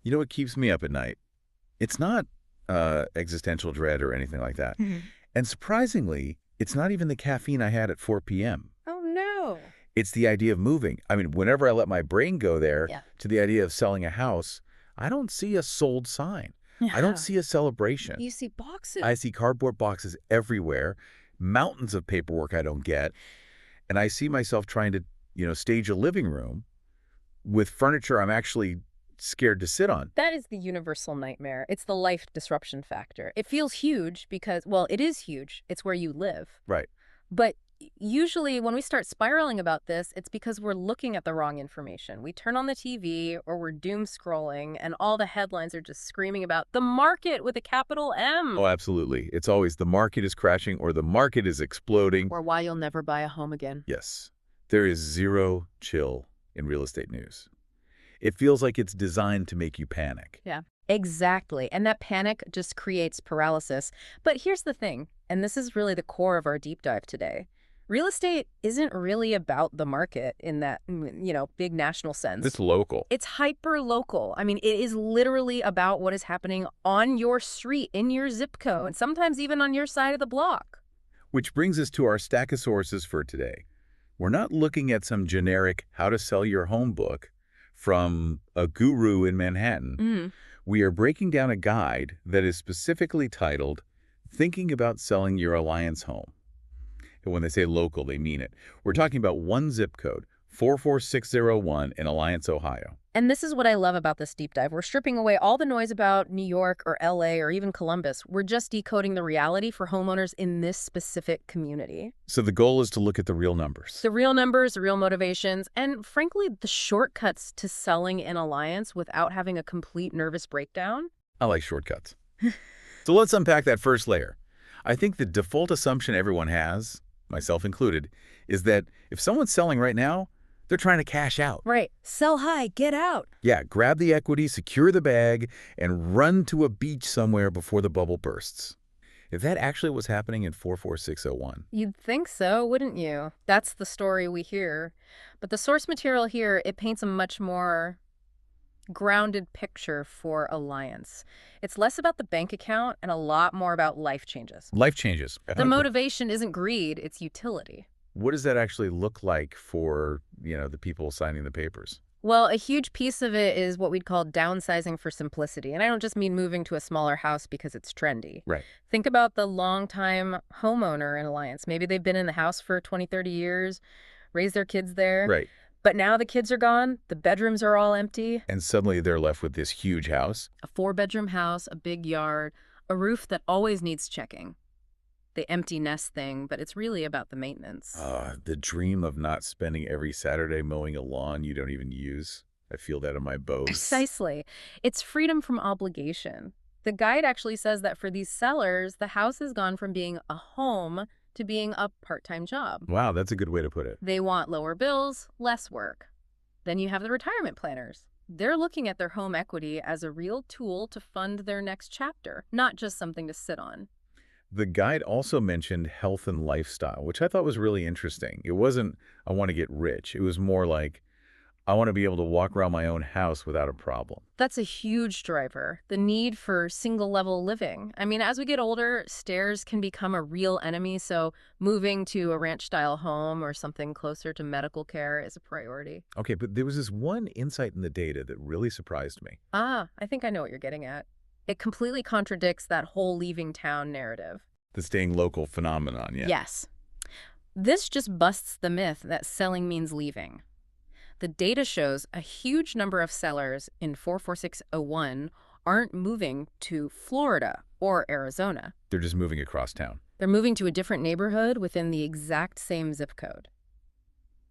You know what keeps me up at night? It's not existential dread or anything like that. Mhm. And surprisingly, it's not even the caffeine I had at 4 p.m. Oh, no. It's the idea of moving. I mean, whenever I let my brain go there Yeah. to the idea of selling a house, I don't see a sold sign. I don't Yeah. see a celebration. You see boxes. I see cardboard boxes everywhere, mountains of paperwork I don't get, and I see myself trying to, stage a living room with furniture I'm actually scared to sit on. That is the universal nightmare. It's the life disruption factor. It feels huge because, well, it is huge. It's where you live. Right. But usually when we start spiraling about this, it's because we're looking at the wrong information. We turn on the TV or we're doom scrolling and all the headlines are just screaming about the market with a capital M. Oh, absolutely. It's always the market is crashing or the market is exploding. Or why you'll never buy a home again. Yes. There is zero chill in real estate news. It feels like it's designed to make you panic. Yeah, exactly. And that panic just creates paralysis. But here's the thing, and this is really the core of our deep dive today. Real estate isn't really about the market in that, big national sense. It's local. It's hyper local. I mean, it is literally about what is happening on your street, in your zip code, and sometimes even on your side of the block. Which brings us to our stack of sources for today. We're not looking at some generic how to sell your home book from a guru in Manhattan. We are breaking down a guide that is specifically titled Thinking About Selling Your Alliance Home. And when they say local, they mean it. We're talking about one zip code, 44601 in Alliance, Ohio. And this is what I love about this deep dive. We're stripping away all the noise about New York or LA or even Columbus. We're just decoding the reality for homeowners in this specific community. So the goal is to look at the real numbers. The real numbers, the real motivations, and frankly, the shortcuts to selling an alliance without having a complete nervous breakdown. I like shortcuts. So let's unpack that first layer. I think the default assumption everyone has, myself included, is that if someone's selling right now, they're trying to cash out. Right. Sell high, get out. Yeah, grab the equity, secure the bag, and run to a beach somewhere before the bubble bursts. If that actually was happening in 44601. You'd think so, wouldn't you? That's the story we hear. But the source material here, it paints a much more grounded picture for Alliance. It's less about the bank account and a lot more about life changes. Life changes. The motivation isn't greed, it's utility. What does that actually look like for, the people signing the papers? Well, a huge piece of it is what we'd call downsizing for simplicity. And I don't just mean moving to a smaller house because it's trendy. Right. Think about the longtime homeowner in Alliance. Maybe they've been in the house for 20, 30 years, raised their kids there. Right. But now the kids are gone, the bedrooms are all empty. And suddenly they're left with this huge house. A 4-bedroom house, a big yard, a roof that always needs checking. The empty nest thing, but it's really about the maintenance. The dream of not spending every Saturday mowing a lawn you don't even use. I feel that in my bones. Precisely. It's freedom from obligation. The guide actually says that for these sellers, the house has gone from being a home to being a part-time job. Wow, that's a good way to put it. They want lower bills, less work. Then you have the retirement planners. They're looking at their home equity as a real tool to fund their next chapter, not just something to sit on. The guide also mentioned health and lifestyle, which I thought was really interesting. It wasn't, I want to get rich. It was more like, I want to be able to walk around my own house without a problem. That's a huge driver, the need for single-level living. I mean, as we get older, stairs can become a real enemy, so moving to a ranch-style home or something closer to medical care is a priority. Okay, but there was this one insight in the data that really surprised me. I think I know what you're getting at. It completely contradicts that whole leaving town narrative. The staying local phenomenon, yeah. Yes. This just busts the myth that selling means leaving. The data shows a huge number of sellers in 44601 aren't moving to Florida or Arizona. They're just moving across town. They're moving to a different neighborhood within the exact same zip code.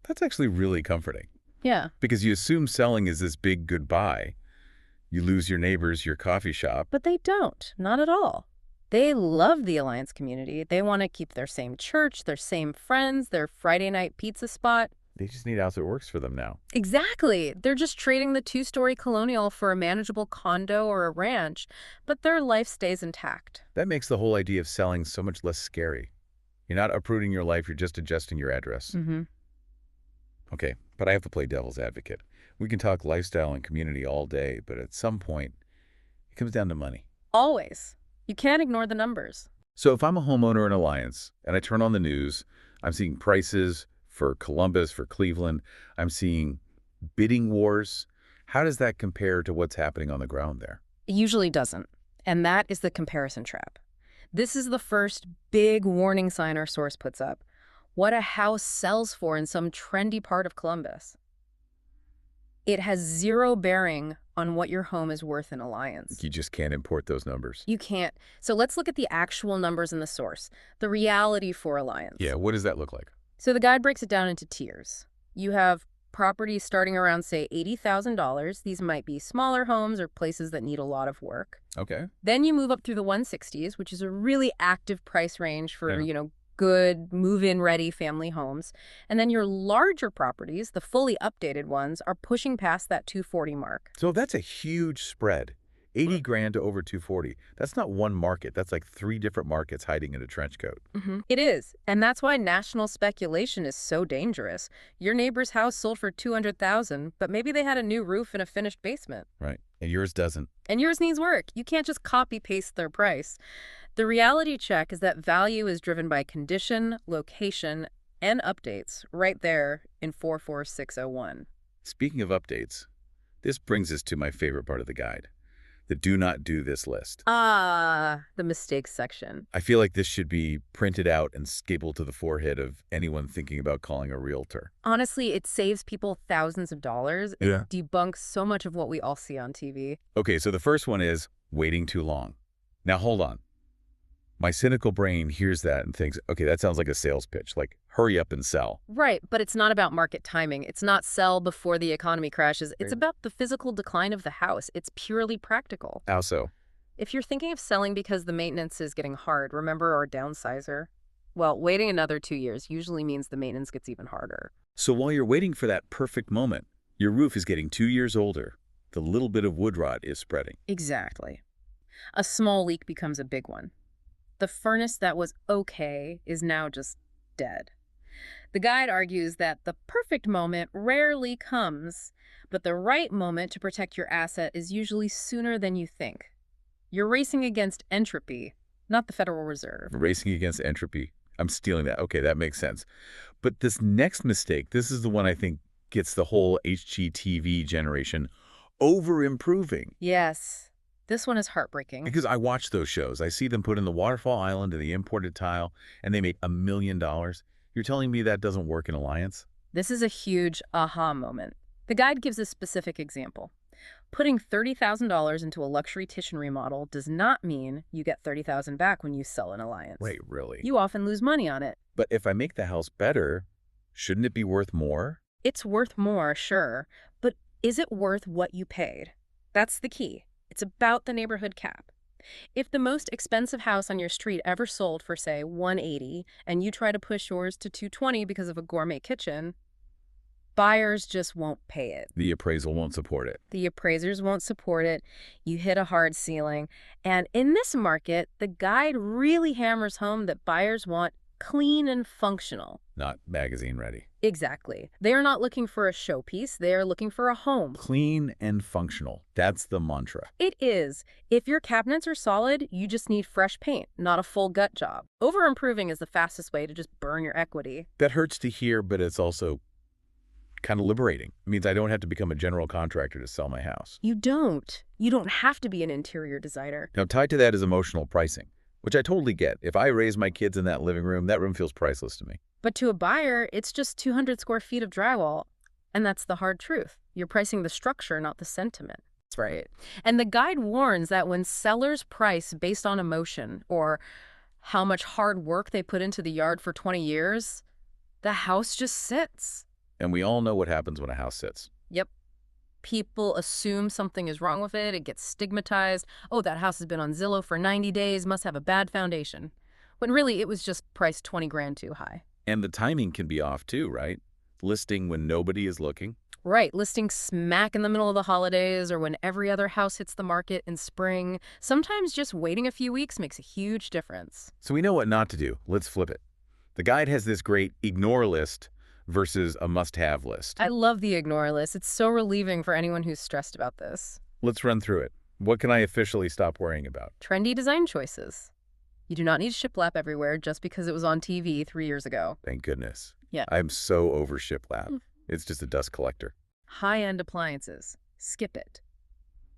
That's actually really comforting. Yeah. Because you assume selling is this big goodbye. You lose your neighbors, your coffee shop. But they don't. Not at all. They love the Alliance community. They want to keep their same church, their same friends, their Friday night pizza spot. They just need a house that works for them now. Exactly. They're just trading the 2-story colonial for a manageable condo or a ranch, but their life stays intact. That makes the whole idea of selling so much less scary. You're not uprooting your life, you're just adjusting your address. Mm-hmm. Okay, but I have to play devil's advocate. We can talk lifestyle and community all day, but at some point, it comes down to money. Always. You can't ignore the numbers. So if I'm a homeowner in Alliance and I turn on the news, I'm seeing prices for Columbus, for Cleveland, I'm seeing bidding wars. How does that compare to what's happening on the ground there? It usually doesn't. And that is the comparison trap. This is the first big warning sign our source puts up. What a house sells for in some trendy part of Columbus. It has zero bearing on what your home is worth in Alliance. You just can't import those numbers. You can't. So let's look at the actual numbers in the source, the reality for Alliance. Yeah, what does that look like? So the guide breaks it down into tiers. You have properties starting around, say, $80,000. These might be smaller homes or places that need a lot of work. Okay. Then you move up through the 160s, which is a really active price range for, Yeah. good move-in ready family homes. And then your larger properties, the fully updated ones, are pushing past that 240 mark. So that's a huge spread. 80 grand to over 240. That's not one market. That's like 3 different markets hiding in a trench coat. It is. And that's why national speculation is so dangerous. Your neighbor's house sold for $200,000, but maybe they had a new roof and a finished basement. Right. And yours doesn't. And yours needs work. You can't just copy-paste their price. The reality check is that value is driven by condition, location, and updates right there in 44601. Speaking of updates, this brings us to my favorite part of the guide, the do not do this list. The mistakes section. I feel like this should be printed out and stapled to the forehead of anyone thinking about calling a realtor. Honestly, it saves people thousands of dollars. Yeah. It debunks so much of what we all see on TV. Okay, so the first one is waiting too long. Now hold on. My cynical brain hears that and thinks, okay, that sounds like a sales pitch, like hurry up and sell. Right, but it's not about market timing. It's not sell before the economy crashes. It's about the physical decline of the house. It's purely practical. How so? If you're thinking of selling because the maintenance is getting hard, remember our downsizer? Well, waiting another 2 years usually means the maintenance gets even harder. So while you're waiting for that perfect moment, your roof is getting 2 years older. The little bit of wood rot is spreading. Exactly. A small leak becomes a big one. The furnace that was okay is now just dead. The guide argues that the perfect moment rarely comes, but the right moment to protect your asset is usually sooner than you think. You're racing against entropy, not the Federal Reserve. Racing against entropy. I'm stealing that. Okay, that makes sense. But this next mistake, this is the one I think gets the whole HGTV generation over-improving. Yes. This one is heartbreaking. Because I watch those shows. I see them put in the waterfall island and the imported tile, and they make $1 million. You're telling me that doesn't work in Alliance? This is a huge aha moment. The guide gives a specific example. Putting $30,000 into a luxury kitchen remodel does not mean you get $30,000 back when you sell an Alliance. Wait, really? You often lose money on it. But if I make the house better, shouldn't it be worth more? It's worth more, sure, but is it worth what you paid? That's the key. It's about the neighborhood cap. If the most expensive house on your street ever sold for, say, $180, and you try to push yours to $220 because of a gourmet kitchen, buyers just won't pay it. The appraisal won't support it. The appraisers won't support it. You hit a hard ceiling. And in this market, the guide really hammers home that buyers want clean and functional. Not magazine ready. Exactly. They are not looking for a showpiece. They are looking for a home. Clean and functional. That's the mantra. It is. If your cabinets are solid, you just need fresh paint, not a full gut job. Over-improving is the fastest way to just burn your equity. That hurts to hear, but it's also kind of liberating. It means I don't have to become a general contractor to sell my house. You don't. You don't have to be an interior designer. Now, tied to that is emotional pricing, which I totally get. If I raise my kids in that living room, that room feels priceless to me. But to a buyer, it's just 200 square feet of drywall. And that's the hard truth. You're pricing the structure, not the sentiment. That's right. And the guide warns that when sellers price based on emotion or how much hard work they put into the yard for 20 years, the house just sits. And we all know what happens when a house sits. Yep. People assume something is wrong with it. It gets stigmatized. Oh, that house has been on Zillow for 90 days, must have a bad foundation. When really it was just priced 20 grand too high. And the timing can be off too, right? Listing when nobody is looking. Right, listing smack in the middle of the holidays or when every other house hits the market in spring. Sometimes just waiting a few weeks makes a huge difference. So we know what not to do. Let's flip it. The guide has this great ignore list versus a must-have list. I love the ignore list. It's so relieving for anyone who's stressed about this. Let's run through it. What can I officially stop worrying about? Trendy design choices. You do not need shiplap everywhere just because it was on TV 3 years ago. Thank goodness. Yeah. I'm so over shiplap. It's just a dust collector. High-end appliances. Skip it.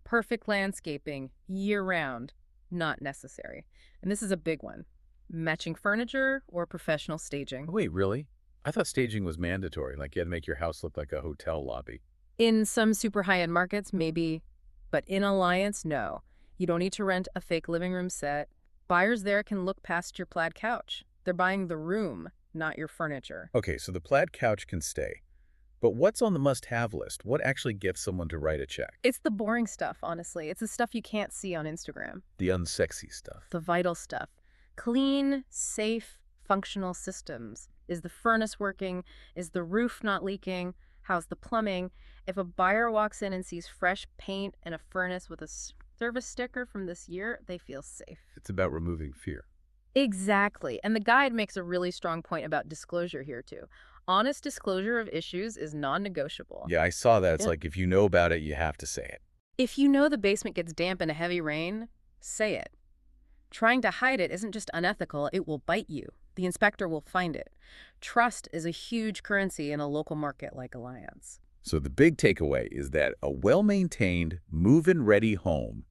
Perfect landscaping, year-round. Not necessary. And this is a big one. Matching furniture or professional staging. Wait, really? I thought staging was mandatory, like you had to make your house look like a hotel lobby. In some super high-end markets, maybe. But in Alliance, no. You don't need to rent a fake living room set. Buyers there can look past your plaid couch. They're buying the room, not your furniture. Okay, so the plaid couch can stay. But what's on the must-have list? What actually gets someone to write a check? It's the boring stuff, honestly. It's the stuff you can't see on Instagram. The unsexy stuff. The vital stuff. Clean, safe, functional systems. Is the furnace working? Is the roof not leaking? How's the plumbing? If a buyer walks in and sees fresh paint and a furnace with a service sticker from this year, they feel safe. It's about removing fear. Exactly. And the guide makes a really strong point about disclosure here, too. Honest disclosure of issues is non-negotiable. Yeah, I saw that. It's like if you know about it, you have to say it. If you know the basement gets damp in a heavy rain, say it. Trying to hide it isn't just unethical, it will bite you. The inspector will find it. Trust is a huge currency in a local market like Alliance. So the big takeaway is that a well-maintained, move-in ready home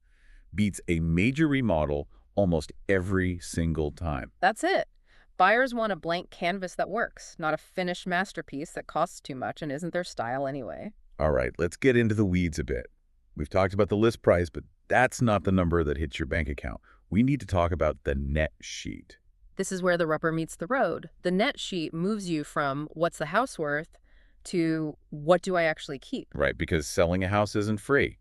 beats a major remodel almost every single time. That's it. Buyers want a blank canvas that works, not a finished masterpiece that costs too much and isn't their style anyway. All right, let's get into the weeds a bit. We've talked about the list price, but that's not the number that hits your bank account. We need to talk about the net sheet. This is where the rubber meets the road. The net sheet moves you from what's the house worth to what do I actually keep? Right, because selling a house isn't free.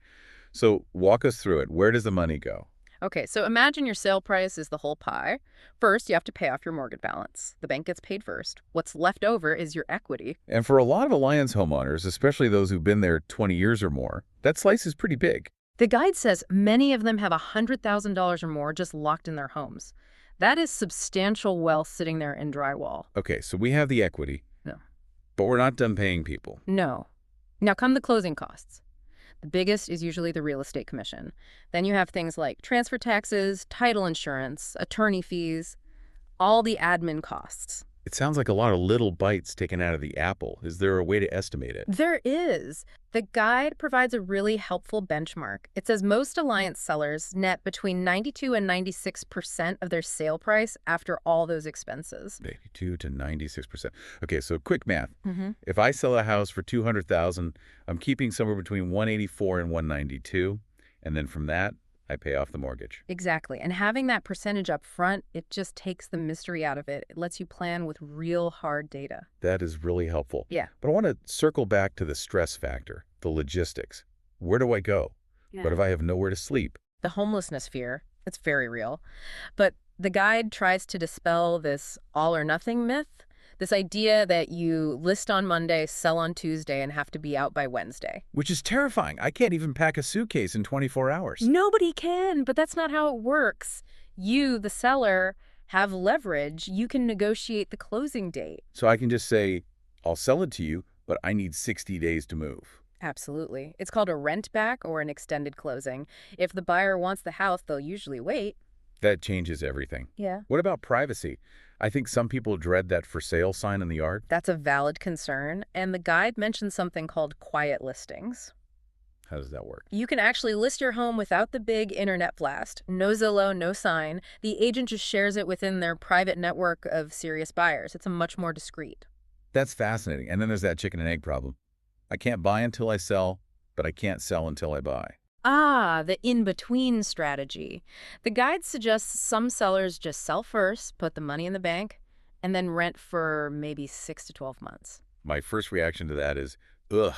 So walk us through it. Where does the money go? Okay, so imagine your sale price is the whole pie. First, you have to pay off your mortgage balance. The bank gets paid first. What's left over is your equity. And for a lot of Alliance homeowners, especially those who've been there 20 years or more, that slice is pretty big. The guide says many of them have $100,000 or more just locked in their homes. That is substantial wealth sitting there in drywall. Okay, so we have the equity. No. But we're not done paying people. No. Now come the closing costs. The biggest is usually the real estate commission. Then you have things like transfer taxes, title insurance, attorney fees, all the admin costs. It sounds like a lot of little bites taken out of the apple. Is there a way to estimate it? There is. The guide provides a really helpful benchmark. It says most Alliance sellers net between 92 and 96% of their sale price after all those expenses. 82 to 96%. Okay, so quick math. Mm-hmm. If I sell a house for $200,000, I'm keeping somewhere between 184 and 192, and then from that, I pay off the mortgage. Exactly. And having that percentage up front, it just takes the mystery out of it. It lets you plan with real hard data. That is really helpful. Yeah. But I want to circle back to the stress factor, the logistics. Where do I go? Yeah. What if I have nowhere to sleep? The homelessness fear, it's very real. But the guide tries to dispel this all or nothing myth. This idea that you list on Monday, sell on Tuesday, and have to be out by Wednesday. Which is terrifying. I can't even pack a suitcase in 24 hours. Nobody can, but that's not how it works. You, the seller, have leverage. You can negotiate the closing date. So I can just say, I'll sell it to you, but I need 60 days to move. Absolutely. It's called a rent back or an extended closing. If the buyer wants the house, they'll usually wait. That changes everything. Yeah. What about privacy? I think some people dread that for sale sign in the yard. That's a valid concern, and the guide mentions something called quiet listings. How does that work? You can actually list your home without the big internet blast. No Zillow, no sign. The agent just shares it within their private network of serious buyers. It's a much more discreet. That's fascinating. And then there's that chicken and egg problem. I can't buy until I sell, but I can't sell until I buy. Ah, the in-between strategy. The guide suggests some sellers just sell first, put the money in the bank, and then rent for maybe 6 to 12 months. My first reaction to that is, ugh,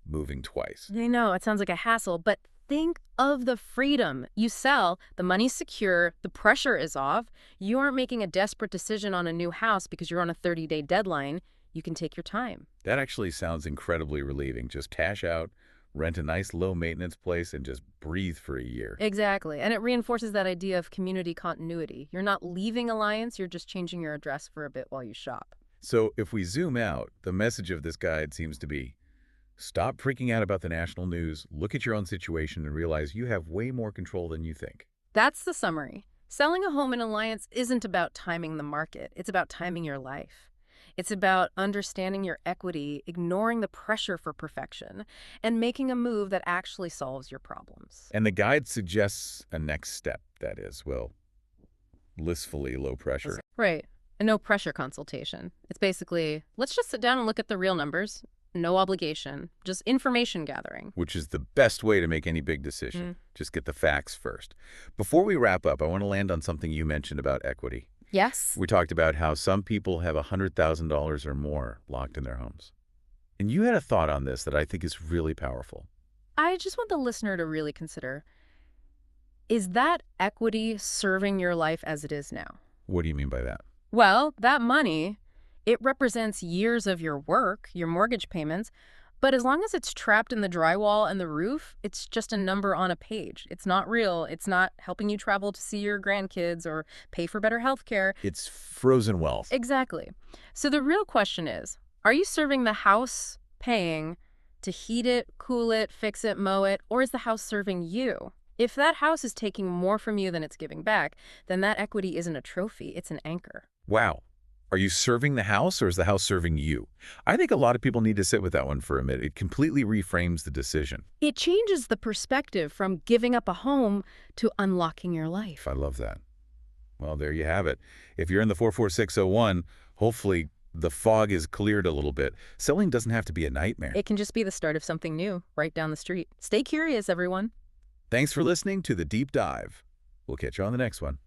moving twice. I know, it sounds like a hassle, but think of the freedom. You sell, the money's secure, the pressure is off. You aren't making a desperate decision on a new house because you're on a 30-day deadline. You can take your time. That actually sounds incredibly relieving. Just cash out, rent a nice low-maintenance place, and just breathe for a year. Exactly. And it reinforces that idea of community continuity. You're not leaving Alliance, you're just changing your address for a bit while you shop. So if we zoom out, the message of this guide seems to be, stop freaking out about the national news, look at your own situation, and realize you have way more control than you think. That's the summary. Selling a home in Alliance isn't about timing the market. It's about timing your life. It's about understanding your equity, ignoring the pressure for perfection, and making a move that actually solves your problems. And the guide suggests a next step, that is, well, blissfully low pressure. Right. A no pressure consultation. It's basically, let's just sit down and look at the real numbers. No obligation, just information gathering. Which is the best way to make any big decision. Just get the facts first. Before we wrap up, I want to land on something you mentioned about equity. Yes. We talked about how some people have $100,000 or more locked in their homes. And you had a thought on this that I think is really powerful. I just want the listener to really consider, is that equity serving your life as it is now? What do you mean by that? Well, that money, it represents years of your work, your mortgage payments, but as long as it's trapped in the drywall and the roof, it's just a number on a page. It's not real. It's not helping you travel to see your grandkids or pay for better health care. It's frozen wealth. Exactly. So the real question is, are you serving the house paying to heat it, cool it, fix it, mow it, or is the house serving you? If that house is taking more from you than it's giving back, then that equity isn't a trophy, it's an anchor. Wow. Are you serving the house or is the house serving you? I think a lot of people need to sit with that one for a minute. It completely reframes the decision. It changes the perspective from giving up a home to unlocking your life. I love that. Well, there you have it. If you're in the 44601, hopefully the fog is cleared a little bit. Selling doesn't have to be a nightmare. It can just be the start of something new, right down the street. Stay curious, everyone. Thanks for listening to The Deep Dive. We'll catch you on the next one.